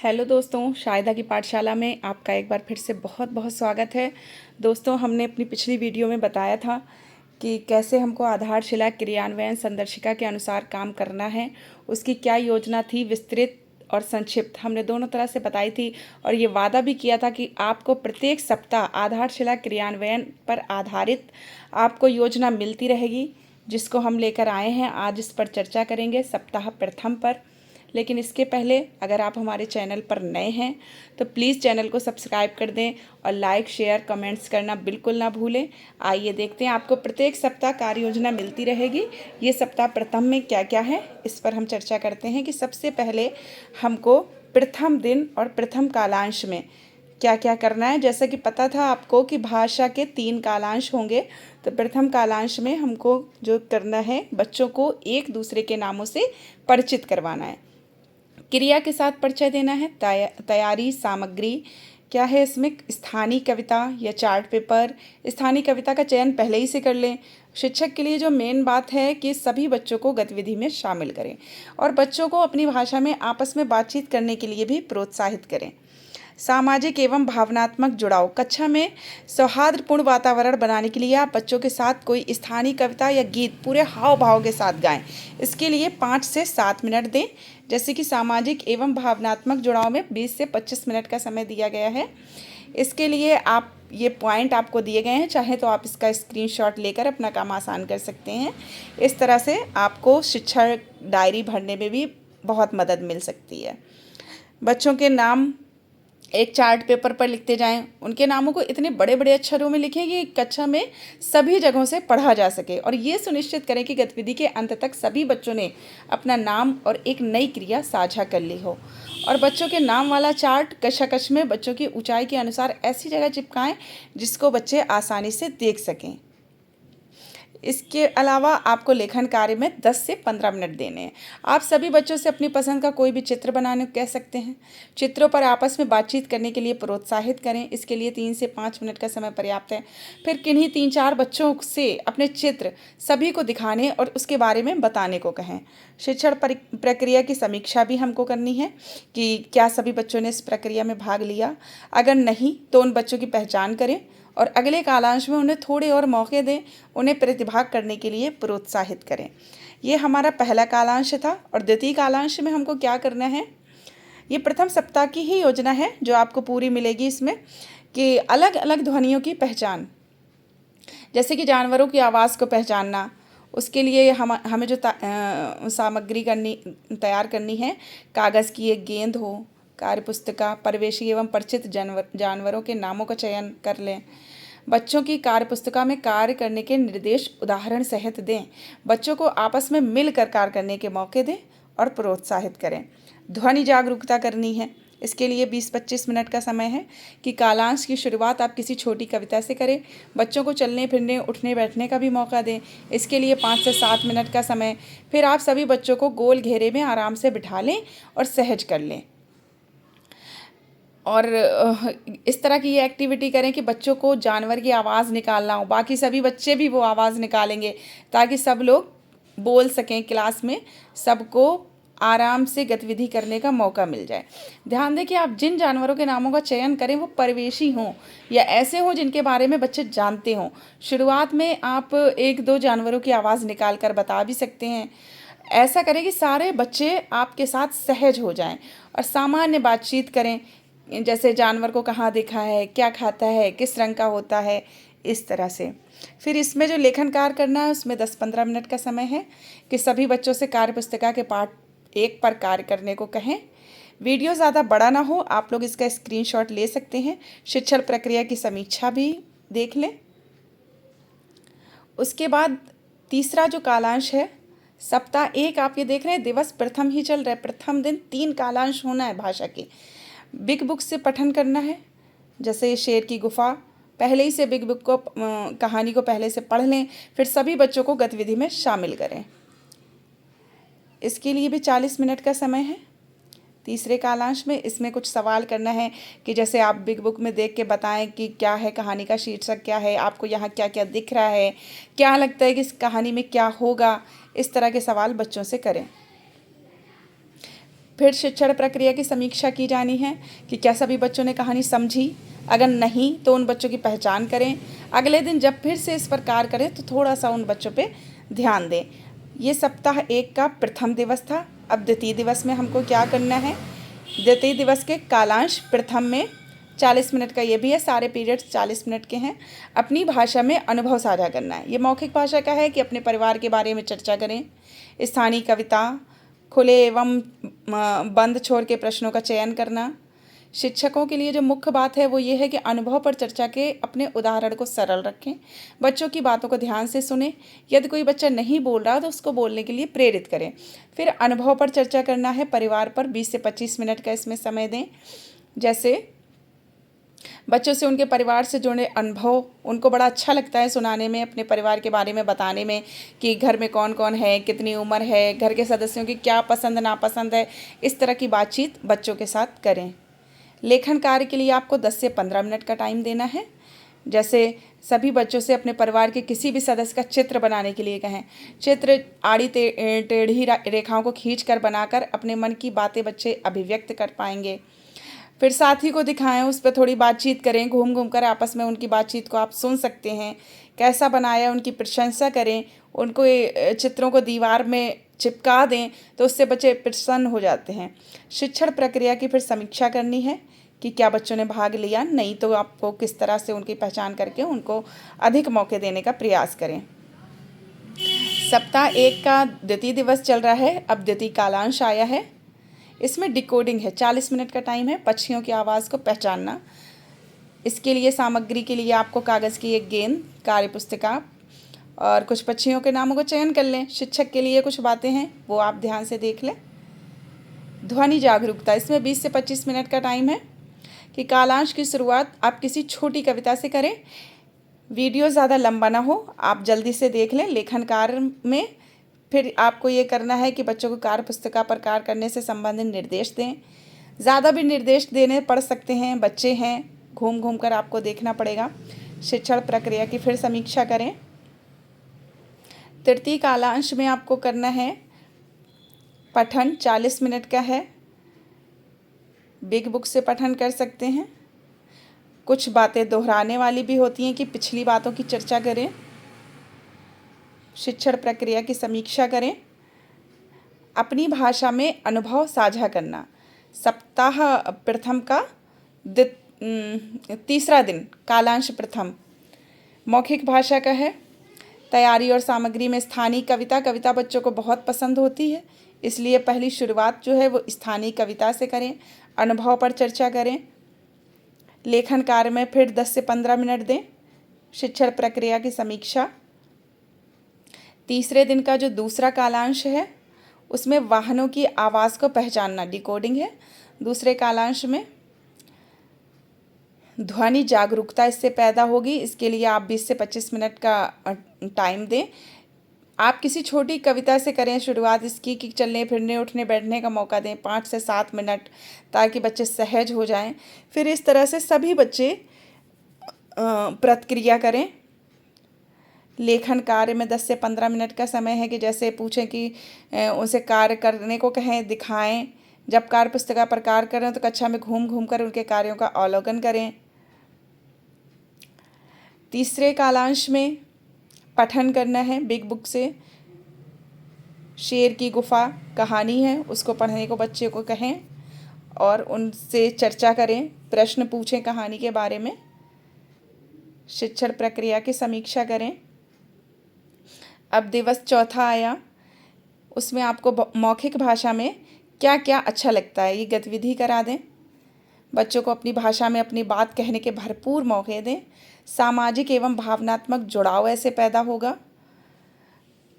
Hello दोस्तों, शाहिदा की पाठशाला में आपका एक बार फिर से बहुत बहुत स्वागत है। दोस्तों, हमने अपनी पिछली वीडियो में बताया था कि कैसे हमको आधारशिला क्रियान्वयन संदर्शिका के अनुसार काम करना है। उसकी क्या योजना थी, विस्तृत और संक्षिप्त, हमने दोनों तरह से बताई थी। और ये वादा भी किया था कि आपको प्रत्येक सप्ताह आधारशिला क्रियान्वयन पर आधारित आपको योजना मिलती रहेगी, जिसको हम लेकर आए हैं। आज इस पर चर्चा करेंगे, सप्ताह प्रथम पर। लेकिन इसके पहले अगर आप हमारे चैनल पर नए हैं तो प्लीज़ चैनल को सब्सक्राइब कर दें और लाइक शेयर कमेंट्स करना बिल्कुल ना भूलें। आइए देखते हैं, आपको प्रत्येक सप्ताह कार्य योजना मिलती रहेगी। ये सप्ताह प्रथम में क्या क्या है, इस पर हम चर्चा करते हैं कि सबसे पहले हमको प्रथम दिन और प्रथम कालांश में क्या क्या करना है। जैसा कि पता था आपको कि भाषा के 3 कालांश होंगे, तो प्रथम कालांश में हमको जो करना है, बच्चों को एक दूसरे के नामों से परिचित करवाना है। क्रिया के साथ परिचय देना है। तैयारी सामग्री क्या है, इसमें स्थानीय कविता या चार्ट पेपर। स्थानीय कविता का चयन पहले ही से कर लें। शिक्षक के लिए जो मेन बात है कि सभी बच्चों को गतिविधि में शामिल करें और बच्चों को अपनी भाषा में आपस में बातचीत करने के लिए भी प्रोत्साहित करें। सामाजिक एवं भावनात्मक जुड़ाव, कक्षा में सौहार्दपूर्ण वातावरण बनाने के लिए आप बच्चों के साथ कोई स्थानीय कविता या गीत पूरे हाव भाव के साथ गाएं। इसके लिए 5 से 7 मिनट दें। जैसे कि सामाजिक एवं भावनात्मक जुड़ाव में 20 से 25 मिनट का समय दिया गया है। इसके लिए आप ये पॉइंट आपको दिए गए हैं, चाहे तो आप इसका स्क्रीनशॉट लेकर अपना काम आसान कर सकते हैं। इस तरह से आपको शिक्षा डायरी भरने में भी बहुत मदद मिल सकती है। बच्चों के नाम एक चार्ट पेपर पर लिखते जाएं। उनके नामों को इतने बड़े बड़े अक्षरों में लिखें कि कक्षा में सभी जगहों से पढ़ा जा सके। और ये सुनिश्चित करें कि गतिविधि के अंत तक सभी बच्चों ने अपना नाम और एक नई क्रिया साझा कर ली हो। और बच्चों के नाम वाला चार्ट कक्षा में बच्चों की ऊंचाई के अनुसार ऐसी जगह चिपकाएं जिसको बच्चे आसानी से देख सकें। इसके अलावा आपको लेखन कार्य में 10 से 15 मिनट देने हैं। आप सभी बच्चों से अपनी पसंद का कोई भी चित्र बनाने को कह सकते हैं। चित्रों पर आपस में बातचीत करने के लिए प्रोत्साहित करें। इसके लिए 3 से 5 मिनट का समय पर्याप्त है। फिर किन्हीं 3-4 बच्चों से अपने चित्र सभी को दिखाने और उसके बारे में बताने को कहें। शिक्षण प्रक्रिया की समीक्षा भी हमको करनी है कि क्या सभी बच्चों ने इस प्रक्रिया में भाग लिया। अगर नहीं तो उन बच्चों की पहचान करें और अगले कालांश में उन्हें थोड़े और मौके दें, उन्हें प्रतिभाग करने के लिए प्रोत्साहित करें। ये हमारा पहला कालांश था। और द्वितीय कालांश में हमको क्या करना है, ये प्रथम सप्ताह की ही योजना है जो आपको पूरी मिलेगी। इसमें कि अलग अलग ध्वनियों की पहचान, जैसे कि जानवरों की आवाज़ को पहचानना। उसके लिए हमें जो सामग्री तैयार करनी है, कागज़ की एक गेंद हो, कार्यपुस्तिका, परिवेशी एवं परिचित जानवरों के नामों का चयन कर लें। बच्चों की कार्यपुस्तिका में कार्य करने के निर्देश उदाहरण सहित दें। बच्चों को आपस में मिलकर कार्य करने के मौके दें और प्रोत्साहित करें। ध्वनि जागरूकता करनी है। इसके लिए 20-25 मिनट का समय है कि कालांश की शुरुआत आप किसी छोटी कविता से करें। बच्चों को चलने फिरने उठने बैठने का भी मौका दें। इसके लिए 5 से 7 मिनट का समय। फिर आप सभी बच्चों को गोल घेरे में आराम से बिठा लें और सहज कर लें। और इस तरह की ये एक्टिविटी करें कि बच्चों को जानवर की आवाज़ निकालना हो, बाकी सभी बच्चे भी वो आवाज़ निकालेंगे ताकि सब लोग बोल सकें। क्लास में सबको आराम से गतिविधि करने का मौका मिल जाए। ध्यान दें कि आप जिन जानवरों के नामों का चयन करें वो परिवेशी हों या ऐसे हों जिनके बारे में बच्चे जानते हों। शुरुआत में आप 1-2 जानवरों की आवाज़ निकाल कर बता भी सकते हैं। ऐसा करें कि सारे बच्चे आपके साथ सहज हो जाएं और सामान्य बातचीत करें, जैसे जानवर को कहाँ देखा है, क्या खाता है, किस रंग का होता है, इस तरह से। फिर इसमें जो लेखन कार्य करना है उसमें 10-15 मिनट का समय है कि सभी बच्चों से कार्यपुस्तिका के पाठ 1 पर कार्य करने को कहें। वीडियो ज़्यादा बड़ा ना हो, आप लोग इसका स्क्रीनशॉट ले सकते हैं। शिक्षण प्रक्रिया की समीक्षा भी देख लें। उसके बाद तीसरा जो कालांश है, सप्ताह 1 आप ये देख रहे हैं, दिवस प्रथम ही चल रहा है। प्रथम दिन 3 कालांश होना है भाषा के। बिग बुक से पठन करना है, जैसे शेर की गुफा। पहले ही से बिग बुक को कहानी को पहले से पढ़ लें, फिर सभी बच्चों को गतिविधि में शामिल करें। इसके लिए भी 40 मिनट का समय है। तीसरे कालांश में इसमें कुछ सवाल करना है कि जैसे आप बिग बुक में देख के बताएं कि क्या है कहानी का शीर्षक, क्या है, आपको यहाँ क्या क्या दिख रहा है, क्या लगता है कि इस कहानी में क्या होगा। इस तरह के सवाल बच्चों से करें। फिर शिक्षण प्रक्रिया की समीक्षा की जानी है कि क्या सभी बच्चों ने कहानी समझी। अगर नहीं तो उन बच्चों की पहचान करें। अगले दिन जब फिर से इस पर कार्य करें तो थोड़ा सा उन बच्चों पे ध्यान दें। ये सप्ताह 1 का प्रथम दिवस था। अब द्वितीय दिवस में हमको क्या करना है। द्वितीय दिवस के कालांश प्रथम में 40 मिनट का ये भी है, सारे पीरियड्स 40 मिनट के हैं। अपनी भाषा में अनुभव साझा करना है। ये मौखिक भाषा का है कि अपने परिवार के बारे में चर्चा करें। स्थानीय कविता, खुले एवं बंद छोर के प्रश्नों का चयन करना। शिक्षकों के लिए जो मुख्य बात है वो ये है कि अनुभव पर चर्चा के अपने उदाहरण को सरल रखें। बच्चों की बातों को ध्यान से सुनें। यदि कोई बच्चा नहीं बोल रहा तो उसको बोलने के लिए प्रेरित करें। फिर अनुभव पर चर्चा करना है। परिवार पर 20 से 25 मिनट का इसमें समय दें। जैसे बच्चों से उनके परिवार से जुड़े अनुभव उनको बड़ा अच्छा लगता है सुनाने में, अपने परिवार के बारे में बताने में कि घर में कौन कौन है, कितनी उम्र है, घर के सदस्यों की क्या पसंद नापसंद है। इस तरह की बातचीत बच्चों के साथ करें। लेखन कार्य के लिए आपको 10 से 15 मिनट का टाइम देना है। जैसे सभी बच्चों से अपने परिवार के किसी भी सदस्य का चित्र बनाने के लिए कहें। चित्र आड़ी टेढ़ी रेखाओं को खींचकर बनाकर अपने मन की बातें बच्चे अभिव्यक्त कर पाएंगे। फिर साथी को दिखाएं, उस पर थोड़ी बातचीत करें। घूम घूम कर आपस में उनकी बातचीत को आप सुन सकते हैं। कैसा बनाया उनकी प्रशंसा करें। उनको चित्रों को दीवार में चिपका दें तो उससे बच्चे प्रसन्न हो जाते हैं। शिक्षण प्रक्रिया की फिर समीक्षा करनी है कि क्या बच्चों ने भाग लिया, नहीं तो आपको किस तरह से उनकी पहचान करके उनको अधिक मौके देने का प्रयास करें। सप्ताह 1 का द्वितीय दिवस चल रहा है। अब द्वितीय कालांश आया है। इसमें डिकोडिंग है। 40 मिनट का टाइम है। पक्षियों की आवाज़ को पहचानना। इसके लिए सामग्री के लिए आपको कागज़ की एक गेंद, कार्य पुस्तिका और कुछ पक्षियों के नामों को चयन कर लें। शिक्षक के लिए कुछ बातें हैं वो आप ध्यान से देख लें। ध्वनि जागरूकता, इसमें 20 से 25 मिनट का टाइम है कि कालांश की शुरुआत आप किसी छोटी कविता से करें। वीडियो ज़्यादा लंबा ना हो, आप जल्दी से देख लें। लेखन कार्य में फिर आपको ये करना है कि बच्चों को कार्य पुस्तिका पर कार्य करने से संबंधित निर्देश दें। ज़्यादा भी निर्देश देने पड़ सकते हैं, बच्चे हैं, घूम घूम कर आपको देखना पड़ेगा। शिक्षण प्रक्रिया की फिर समीक्षा करें। तृतीय कालांश में आपको करना है पठन, 40 मिनट का है। बिग बुक से पठन कर सकते हैं। कुछ बातें दोहराने वाली भी होती हैं कि पिछली बातों की चर्चा करें। शिक्षण प्रक्रिया की समीक्षा करें। अपनी भाषा में अनुभव साझा करना। सप्ताह प्रथम का तीसरा दिन कालांश प्रथम मौखिक भाषा का है। तैयारी और सामग्री में स्थानीय कविता बच्चों को बहुत पसंद होती है, इसलिए पहली शुरुआत जो है वो स्थानीय कविता से करें। अनुभव पर चर्चा करें। लेखन कार्य में फिर 10 से 15 मिनट दें। शिक्षण प्रक्रिया की समीक्षा। तीसरे दिन का जो दूसरा कालांश है उसमें वाहनों की आवाज़ को पहचानना, डिकोडिंग है। दूसरे कालांश में ध्वनि जागरूकता इससे पैदा होगी। इसके लिए आप 20 से 25 मिनट का टाइम दें। आप किसी छोटी कविता से करें शुरुआत इसकी कि चलने फिरने उठने बैठने का मौका दें 5 से 7 मिनट, ताकि बच्चे सहज हो जाएं। फिर इस तरह से सभी बच्चे प्रतिक्रिया करें। लेखन कार्य में 10 से 15 मिनट का समय है कि जैसे पूछें कि उनसे कार्य करने को कहें, दिखाएं। जब कार्य पुस्तिका पर कार्य करें तो कक्षा में घूम घूम कर उनके कार्यों का अवलोकन करें। तीसरे कालांश में पठन करना है बिग बुक से। शेर की गुफा कहानी है, उसको पढ़ने को बच्चे को कहें और उनसे चर्चा करें, प्रश्न पूछें कहानी के बारे में। शिक्षण प्रक्रिया की समीक्षा करें। अब दिवस चौथा आया, उसमें आपको मौखिक भाषा में क्या क्या अच्छा लगता है ये गतिविधि करा दें। बच्चों को अपनी भाषा में अपनी बात कहने के भरपूर मौके दें। सामाजिक एवं भावनात्मक जुड़ाव ऐसे पैदा होगा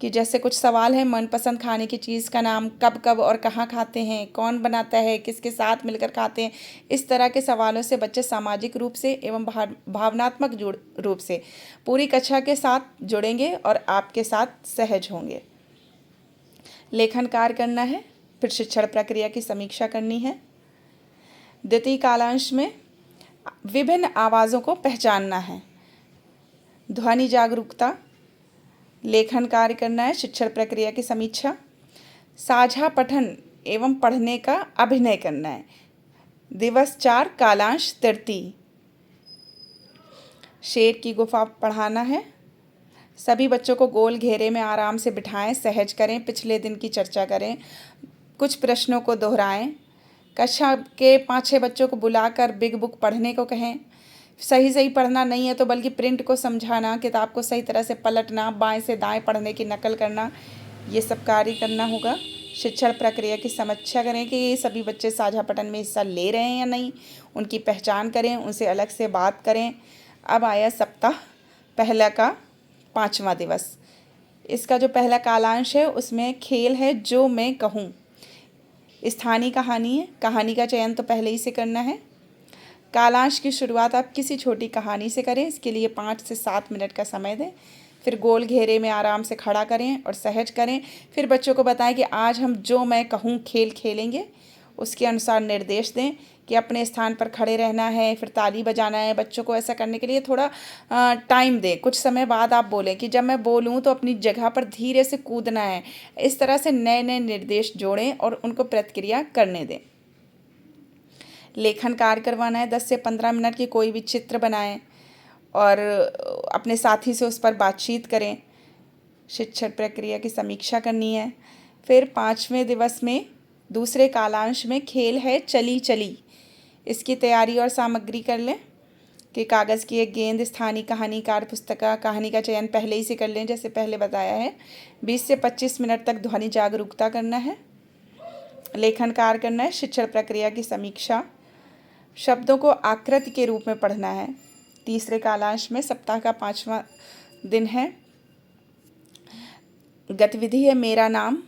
कि जैसे कुछ सवाल है, मनपसंद खाने की चीज़ का नाम, कब कब और कहाँ खाते हैं, कौन बनाता है, किसके साथ मिलकर खाते हैं। इस तरह के सवालों से बच्चे सामाजिक रूप से एवं भावनात्मक रूप से पूरी कक्षा के साथ जुड़ेंगे और आपके साथ सहज होंगे। लेखन कार्य करना है, फिर शिक्षण प्रक्रिया की समीक्षा करनी है। द्वितीय कालांश में विभिन्न आवाज़ों को पहचानना है। ध्वनि जागरूकता, लेखन कार्य करना है, शिक्षण प्रक्रिया की समीक्षा। साझा पठन एवं पढ़ने का अभिनय करना है। दिवस 4 कालांश तृतीय, शेर की गुफा पढ़ाना है। सभी बच्चों को गोल घेरे में आराम से बिठाएं, सहज करें, पिछले दिन की चर्चा करें, कुछ प्रश्नों को दोहराएं। कक्षा के 5-6 बच्चों को बुलाकर बिग बुक पढ़ने को कहें। सही पढ़ना नहीं है तो बल्कि प्रिंट को समझाना, किताब को सही तरह से पलटना, बाएं से दाएं पढ़ने की नकल करना, ये सब कार्य करना होगा। शिक्षण प्रक्रिया की समीक्षा करें कि ये सभी बच्चे साझा पठन में हिस्सा ले रहे हैं या नहीं, उनकी पहचान करें, उनसे अलग से बात करें। अब आया सप्ताह पहला का 5वां दिवस। इसका जो पहला कालांश है उसमें खेल है जो मैं कहूँ। स्थानीय कहानी है, कहानी का चयन तो पहले ही से करना है। कालांश की शुरुआत आप किसी छोटी कहानी से करें। इसके लिए 5 से 7 मिनट का समय दें। फिर गोल घेरे में आराम से खड़ा करें और सहज करें। फिर बच्चों को बताएं कि आज हम जो मैं कहूँ खेल खेलेंगे। उसके अनुसार निर्देश दें कि अपने स्थान पर खड़े रहना है, फिर ताली बजाना है। बच्चों को ऐसा करने के लिए थोड़ा टाइम दें। कुछ समय बाद आप बोलें कि जब मैं बोलूँ तो अपनी जगह पर धीरे से कूदना है। इस तरह से नए नए निर्देश जोड़ें और उनको प्रतिक्रिया करने दें। लेखन कार्य करवाना है। 10 से 15 मिनट की कोई भी चित्र बनाएं और अपने साथी से उस पर बातचीत करें। शिक्षण प्रक्रिया की समीक्षा करनी है। फिर 5वें दिवस में दूसरे कालांश में खेल है चली चली। इसकी तैयारी और सामग्री कर लें कि कागज़ की एक गेंद, स्थानीय कहानीकार पुस्तिका, कहानी का चयन पहले ही से कर लें जैसे पहले बताया है। 20 से 25 मिनट तक ध्वनि जागरूकता करना है। लेखन कार्य करना है। शिक्षण प्रक्रिया की समीक्षा, शब्दों को आकृति के रूप में पढ़ना है। तीसरे कालांश में सप्ताह का 5वां दिन है। गतिविधि है मेरा नाम।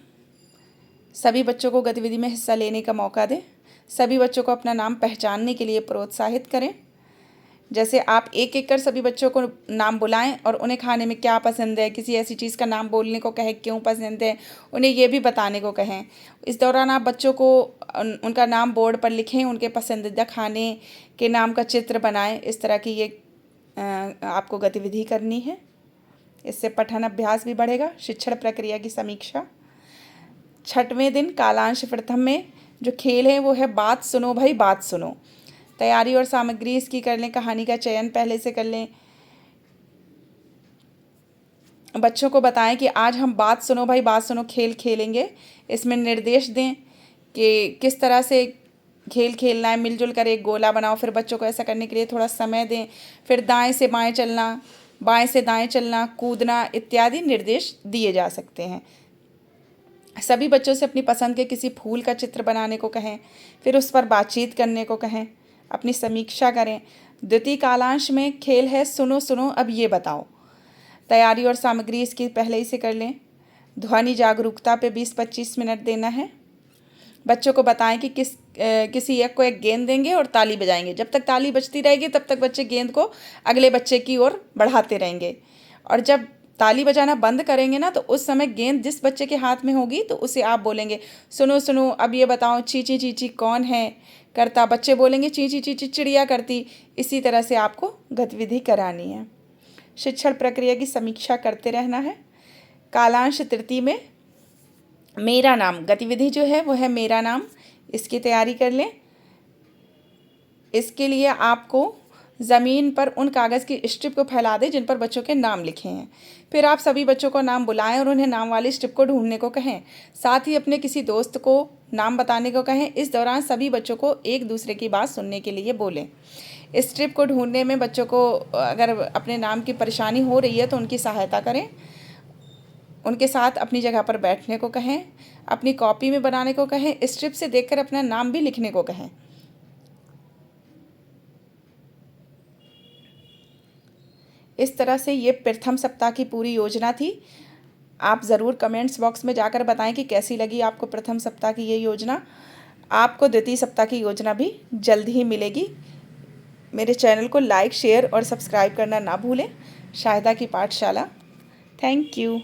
सभी बच्चों को गतिविधि में हिस्सा लेने का मौका दें। सभी बच्चों को अपना नाम पहचानने के लिए प्रोत्साहित करें। जैसे आप एक एक कर सभी बच्चों को नाम बुलाएं और उन्हें खाने में क्या पसंद है, किसी ऐसी चीज़ का नाम बोलने को कहें, क्यों पसंद है, उन्हें ये भी बताने को कहें। इस दौरान आप बच्चों को उनका नाम बोर्ड पर लिखें, उनके पसंदीदा खाने के नाम का चित्र बनाएं। इस तरह की ये आपको गतिविधि करनी है। इससे पठन अभ्यास भी बढ़ेगा। शिक्षण प्रक्रिया की समीक्षा। 6वें दिन कालांश प्रथम में जो खेल है वो है बात सुनो भाई बात सुनो। तैयारी और सामग्री इसकी कर लें। कहानी का चयन पहले से कर लें। बच्चों को बताएं कि आज हम बात सुनो भाई बात सुनो खेल खेलेंगे। इसमें निर्देश दें कि किस तरह से खेल खेलना है। मिलजुल कर एक गोला बनाओ। फिर बच्चों को ऐसा करने के लिए थोड़ा समय दें। फिर दाएं से बाएं चलना, बाएं से दाएं चलना, कूदना इत्यादि निर्देश दिए जा सकते हैं। सभी बच्चों से अपनी पसंद के किसी फूल का चित्र बनाने को कहें। फिर उस पर बातचीत करने को कहें। अपनी समीक्षा करें। द्वितीय कालांश में खेल है सुनो सुनो अब ये बताओ। तैयारी और सामग्री इसकी पहले ही से कर लें। ध्वनि जागरूकता पे 20-25 मिनट देना है। बच्चों को बताएं कि किसी एक को एक गेंद देंगे और ताली बजाएंगे। जब तक ताली बजती रहेगी तब तक बच्चे गेंद को अगले बच्चे की ओर बढ़ाते रहेंगे, और जब ताली बजाना बंद करेंगे ना तो उस समय गेंद जिस बच्चे के हाथ में होगी तो उसे आप बोलेंगे सुनो सुनो अब ये बताओ चींची चींची कौन है करता। बच्चे बोलेंगे चींची चींची चिड़िया करती। इसी तरह से आपको गतिविधि करानी है। शिक्षण प्रक्रिया की समीक्षा करते रहना है। कालांश तृतीय में मेरा नाम गतिविधि जो है वो है मेरा नाम। इसकी तैयारी कर लें। इसके लिए आपको ज़मीन पर उन कागज़ की स्ट्रिप को फैला दें जिन पर बच्चों के नाम लिखे हैं। फिर आप सभी बच्चों को नाम बुलाएं और उन्हें नाम वाली स्ट्रिप को ढूंढने को कहें। साथ ही अपने किसी दोस्त को नाम बताने को कहें। इस दौरान सभी बच्चों को एक दूसरे की बात सुनने के लिए बोलें। इस स्ट्रिप को ढूंढने में बच्चों को अगर अपने नाम की परेशानी हो रही है तो उनकी सहायता करें। उनके साथ अपनी जगह पर बैठने को कहें। अपनी कॉपी में बनाने को कहें। स्ट्रिप से देखकर अपना नाम भी लिखने को कहें। इस तरह से ये प्रथम सप्ताह की पूरी योजना थी। आप ज़रूर कमेंट्स बॉक्स में जाकर बताएं कि कैसी लगी आपको प्रथम सप्ताह की ये योजना। आपको द्वितीय सप्ताह की योजना भी जल्द ही मिलेगी। मेरे चैनल को लाइक, शेयर और सब्सक्राइब करना ना भूलें। शाहिदा की पाठशाला। Thank you.